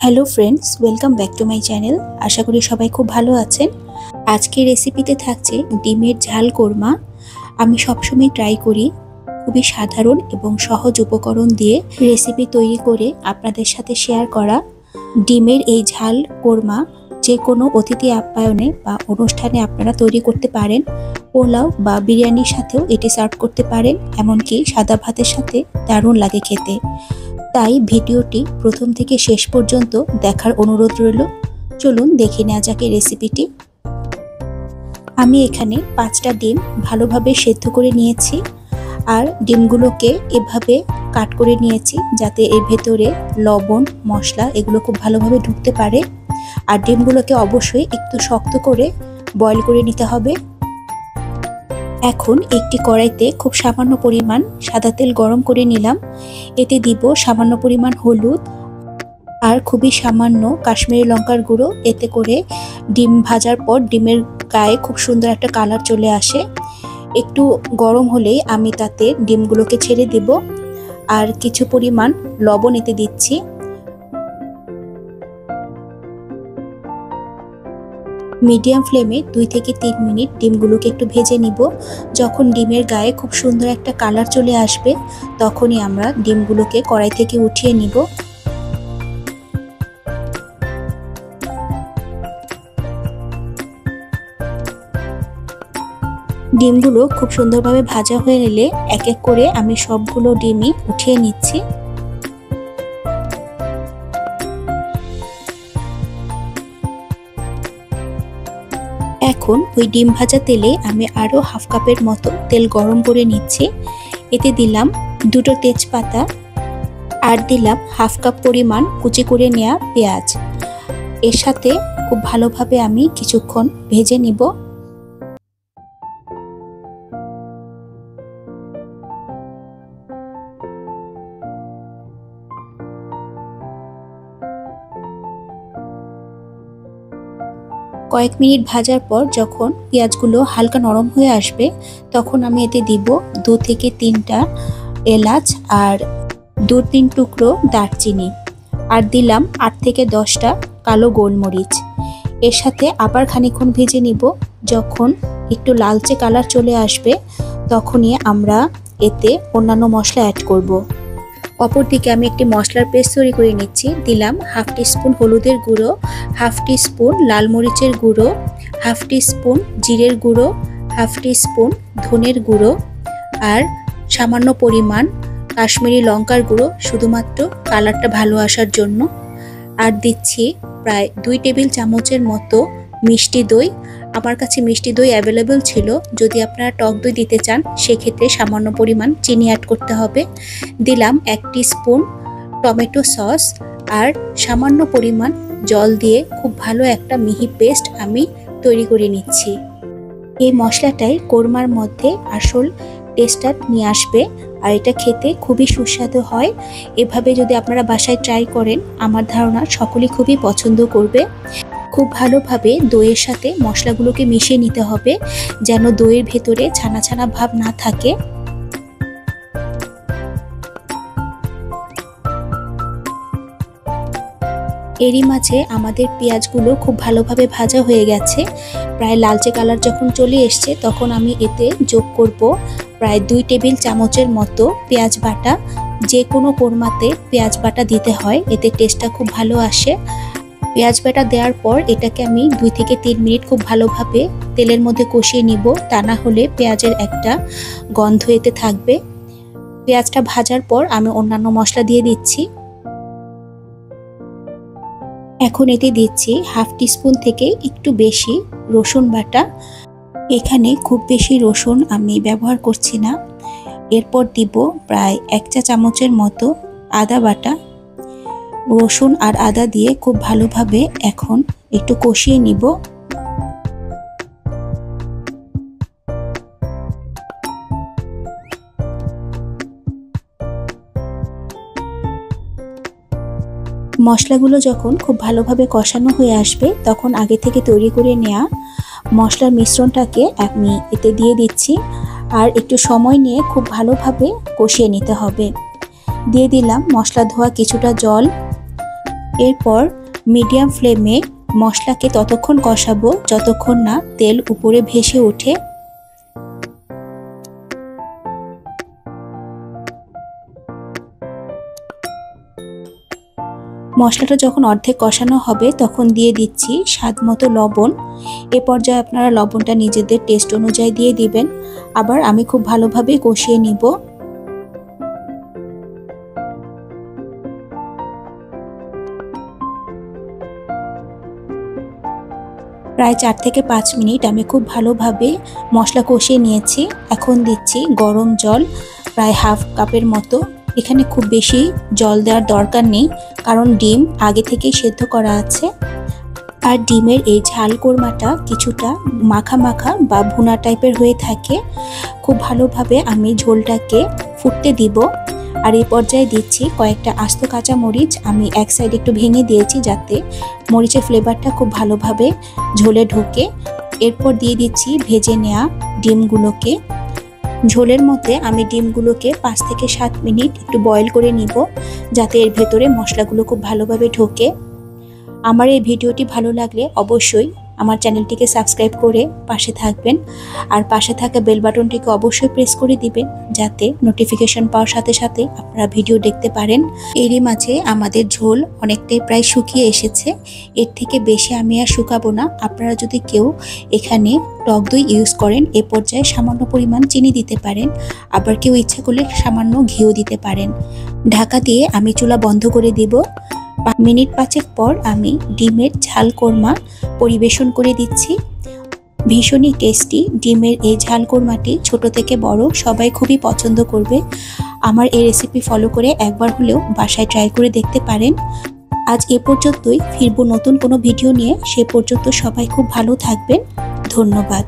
Hello friends, welcome back to my channel. আশা করি সবাই খুব ভালো আছেন। আজকের রেসিপিতে থাকছে ডিমের ঝাল কোরমা। আমি সবসময় ট্রাই করি খুবই সাধারণ এবং সহজ উপকরণ দিয়ে রেসিপি তৈরি করে আপনাদের সাথে শেয়ার করা। ডিমের এই ঝাল কোরমা যে কোনো অতিথি আপ্যায়নে বা অনুষ্ঠানে আপনারা তৈরি করতে পারেন। পোলাও বা বিরিয়ানির সাথেও এটি সার্ভ করতে পারেন, এমনকি সাদা ভাতের সাথে দারুণ লাগে খেতে। তাই ভিডিওটি প্রথম থেকে শেষ পর্যন্ত দেখার অনুরোধ রইল। চলুন দেখে নেওয়া যাক এই রেসিপিটি। আমি এখানে 5টা ডিম ভালোভাবে সেদ্ধ করে নিয়েছি, আর ডিমগুলোকে এভাবে কাট করে নিয়েছি যাতে এর ভেতরে লবণ মশলা এগুলো খুব ভালোভাবে ঢুকতে পারে। আর ডিমগুলোকে অবশ্যই একটু শক্ত করে বয়েল করে নিতে হবে। এখন একটি কড়াইতে খুব সামান্য পরিমাণ সাদা তেল গরম করে নিলাম। এতে দিব সামান্য পরিমাণ হলুদ আর খুবই সামান্য কাশ্মীরি লঙ্কার গুঁড়ো। এতে করে ডিম ভাজার পর ডিমের গায়ে খুব সুন্দর একটা কালার চলে আসে। একটু গরম হলেই আমি তাতে ডিমগুলোকে ছেড়ে দেব, আর কিছু পরিমাণ লবণ এতে দিচ্ছি। মিডিয়াম ফ্লেমে 2 থেকে 3 মিনিট ডিমগুলোকে একটু ভেজে নিব। যখন ডিমের গায়ে খুব সুন্দর একটা কালার চলে আসবে, তখনই আমরা ডিমগুলোকে কড়াই থেকে উঠিয়ে নিব। ডিমগুলো খুব সুন্দরভাবে ভাজা হয়ে নিলে এক এক করে আমি সবগুলো ডিমই উঠিয়ে নিচ্ছি। এখন ওই ডিম ভাজা তেলে আমি আরও হাফ কাপের মতো তেল গরম করে নিচ্ছি। এতে দিলাম 2টো তেজপাতা, আর দিলাম হাফ কাপ পরিমাণ কুচি করে নেওয়া পেঁয়াজ। এর সাথে খুব ভালোভাবে আমি কিছুক্ষণ ভেজে নিব। কয়েক মিনিট ভাজার পর যখন পেঁয়াজগুলো হালকা নরম হয়ে আসবে, তখন আমি এতে দিব 2 থেকে 3টা এলাচ আর 2-3 টুকরো দারচিনি, আর দিলাম 8 থেকে 10টা কালো গোলমরিচ। এর সাথে আবার খানিকক্ষণ ভেজে নিব। যখন একটু লালচে কালার চলে আসবে, তখনই আমরা এতে অন্যান্য মশলা অ্যাড করব। অপরদিকে আমি একটি মশলার পেস্ট তৈরি করে নিচ্ছি। দিলাম হাফ টিস্পুন হলুদের গুঁড়ো, হাফ টিস্পুন লাল মরিচের গুঁড়ো, হাফ টিস্পুন জিরের গুঁড়ো, হাফ টিস্পুন ধনের গুঁড়ো, আর সামান্য পরিমাণ কাশ্মীরি লঙ্কার গুঁড়ো, শুধুমাত্র কালারটা ভালো আসার জন্য। আর দিচ্ছি প্রায় 2 টেবিল চামচের মতো মিষ্টি দই। আমার কাছে মিষ্টি দই অ্যাভেলেবল ছিল। যদি আপনারা টক দই দিতে চান, সেক্ষেত্রে সামান্য পরিমাণ চিনি অ্যাড করতে হবে। দিলাম 1 টিস্পুন টমেটো সস, আর সামান্য পরিমাণ জল দিয়ে খুব ভালো একটা মিহি পেস্ট আমি তৈরি করে নিচ্ছি। এই মশলাটাই কোরমার মধ্যে আসল টেস্টটা নিয়ে আসবে, আর এটা খেতে খুবই সুস্বাদু হয়। এভাবে যদি আপনারা বাসায় ট্রাই করেন, আমার ধারণা সকলেই খুবই পছন্দ করবে। খুব ভালোভাবে দইয়ের সাথে মশলাগুলোকে মিশিয়ে নিতে হবে, যেন দইয়ের ভেতরে ছানা ছানা ভাব না থাকে। এরই মাঝে আমাদের পেঁয়াজগুলো খুব ভালোভাবে ভাজা হয়ে গেছে। প্রায় লালচে কালার যখন চলে এসছে, তখন আমি এতে যোগ করব প্রায় 2 টেবিল চামচের মতো পেঁয়াজ বাটা। যে কোনো কোরমাতে পেঁয়াজ বাটা দিতে হয়, এতে টেস্টটা খুব ভালো আসে। পেঁয়াজ বাটা দেওয়ার পর এটাকে আমি 2 থেকে 3 মিনিট খুব ভালোভাবে তেলের মধ্যে কষিয়ে নিব, তা না হলে পেঁয়াজের একটা গন্ধ এতে থাকবে। পেঁয়াজটা ভাজার পর আমি অন্যান্য মশলা দিয়ে দিচ্ছি। এখন এতে দিচ্ছি হাফ টিস্পুন থেকে একটু বেশি রসুন বাটা। এখানে খুব বেশি রসুন আমি ব্যবহার করছি না। এরপর দিব প্রায় 1 চা চামচের মতো আদা বাটা। রসুন আর আদা দিয়ে খুব ভালোভাবে এখন একটু কষিয়ে নিব। মশলাগুলো যখন খুব ভালোভাবে কষানো হয়ে আসবে, তখন আগে থেকে তৈরি করে নেওয়া মশলার মিশ্রণটাকে আমি এতে দিয়ে দিচ্ছি, আর একটু সময় নিয়ে খুব ভালোভাবে কষিয়ে নিতে হবে। দিয়ে দিলাম মশলা ধোয়া কিছুটা জল। এরপর মিডিয়াম ফ্লেমে মশলাকে ততক্ষণ কষাবো যতক্ষণ না তেল উপরে ভেসে ওঠে। মশলাটা যখন অর্ধেক কষানো হবে তখন দিয়ে দিচ্ছি স্বাদ মতো লবণ। এ পর্যায়ে আপনারা লবণটা নিজেদের টেস্ট অনুযায়ী দিয়ে দিবেন। আবার আমি খুব ভালোভাবে কষিয়ে নিব। প্রায় 4 থেকে 5 মিনিট আমি খুব ভালোভাবে মশলা কষিয়ে নিয়েছি। এখন দিচ্ছি গরম জল প্রায় হাফ কাপের মতো। এখানে খুব বেশি জল দেওয়ার দরকার নেই, কারণ ডিম আগে থেকেই সেদ্ধ করা আছে। আর ডিমের এই ঝাল কোরমাটা কিছুটা মাখা মাখা বা ভুনা টাইপের হয়ে থাকে। খুব ভালোভাবে আমি ঝোলটাকে ফুটতে দিব। আর এই পর্যায়ে দিচ্ছি কয়েকটা আস্ত কাঁচা মরিচ। আমি এক সাইড একটু ভেঙে দিয়েছি যাতে মরিচের ফ্লেভারটা খুব ভালোভাবে ঝোলে ঢোকে। এরপর দিয়ে দিচ্ছি ভেজে নেওয়া ডিমগুলোকে। ঝোলের মধ্যে আমি ডিমগুলোকে 5 থেকে 7 মিনিট একটু বয়েল করে নিব, যাতে এর ভেতরে মশলাগুলো খুব ভালোভাবে ঢোকে। আমার এই ভিডিওটি ভালো লাগলে অবশ্যই আমার চ্যানেলটিকে সাবস্ক্রাইব করে পাশে থাকবেন। আর পাশে থাকা বেল বাটনটিকে অবশ্যই প্রেস করে দিবেন, যাতে নোটিফিকেশন পাওয়ার সাথে সাথে আপনারা ভিডিও দেখতে পারেন। এরই মাঝে আমাদের ঝোল অনেকটাই প্রায় শুকিয়ে এসেছে। এর থেকে বেশি আমি আর শুকাবো না। আপনারা যদি কেউ এখানে টক দই ইউজ করেন, এ পর্যায়ে সামান্য পরিমাণ চিনি দিতে পারেন। আবার কেউ ইচ্ছা করলে সামান্য ঘিও দিতে পারেন। ঢাকা দিয়ে আমি চুলা বন্ধ করে দিব। মিনিট 5 পর আমি ডিমের ঝাল কোরমা পরিবেশন করে দিচ্ছি। ভীষণই টেস্টি ডিমের এই ঝাল কোরমাটি ছোট থেকে বড় সবাই খুবই পছন্দ করবে। আমার এই রেসিপি ফলো করে একবার হলেও বাসায় ট্রাই করে দেখতে পারেন। আজ এ পর্যন্তই, ফিরবো নতুন কোনো ভিডিও নিয়ে। সে পর্যন্ত সবাই খুব ভালো থাকবেন। ধন্যবাদ।